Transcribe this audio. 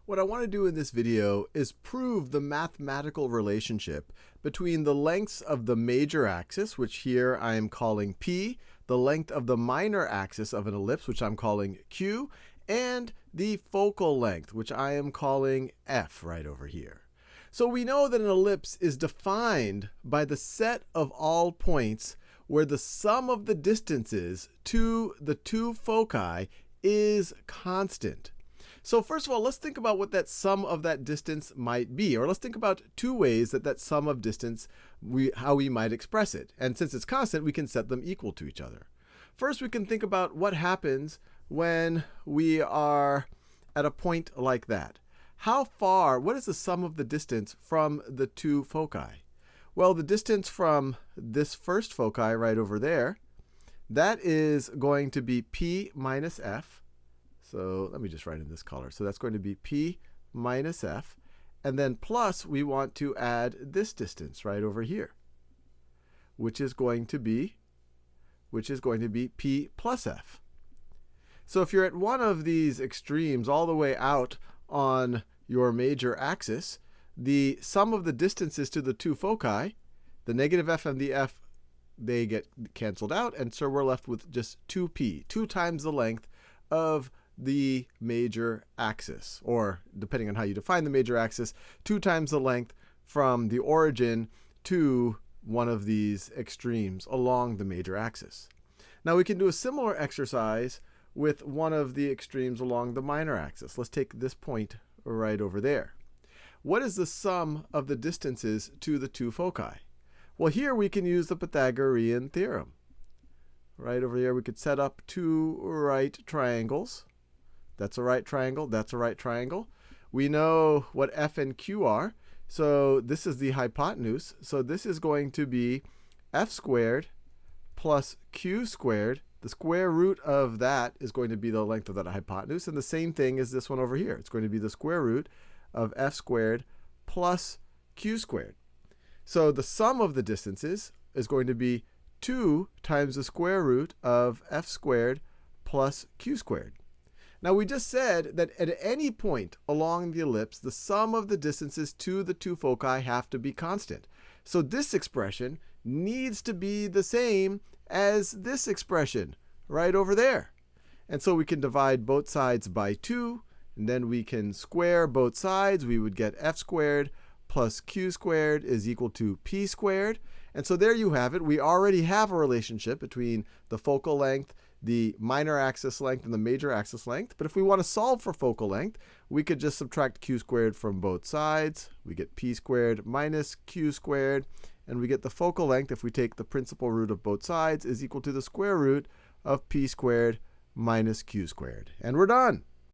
What I want to do in this video is prove the mathematical relationship between the lengths of the major axis, which here I am calling P, the length of the minor axis of an ellipse, which I'm calling Q, and the focal length, which I am calling F right over here. So we know that an ellipse is defined by the set of all points where the sum of the distances to the two foci is constant. So first of all, let's think about what that sum of that distance might be. Or let's think about two ways that sum of distance, how we might express it. And since it's constant, we can set them equal to each other. First, we can think about what happens when we are at a point like that. How far, what is the sum of the distance from the two foci? Well, the distance from this first foci right over there, that is going to be P minus F. So let me just write in this color. So that's going to be P minus F. And then plus, we want to add this distance right over here, which is going to be P plus F. So if you're at one of these extremes all the way out on your major axis, the sum of the distances to the two foci, the negative f and the f, they get canceled out. And so we're left with just 2p, 2 times the length of the major axis, or depending on how you define the major axis, 2 times the length from the origin to one of these extremes along the major axis. Now we can do a similar exercise with one of the extremes along the minor axis. Let's take this point right over there. What is the sum of the distances to the two foci? Well, here we can use the Pythagorean theorem. Right over here, we could set up two right triangles. That's a right triangle. That's a right triangle. We know what F and Q are. So this is the hypotenuse. So this is going to be F squared plus Q squared. The square root of that is going to be the length of that hypotenuse. And the same thing is this one over here. It's going to be the square root of F squared plus Q squared. So the sum of the distances is going to be 2 times the square root of F squared plus Q squared. Now we just said that at any point along the ellipse, the sum of the distances to the two foci have to be constant. So this expression needs to be the same as this expression right over there. And so we can divide both sides by 2, and then we can square both sides. We would get F squared plus Q squared is equal to P squared. And so there you have it. We already have a relationship between the focal length, the minor axis length, and the major axis length. But if we want to solve for focal length, we could just subtract Q squared from both sides. We get P squared minus Q squared. And we get the focal length, if we take the principal root of both sides, is equal to the square root of P squared minus Q squared. And we're done.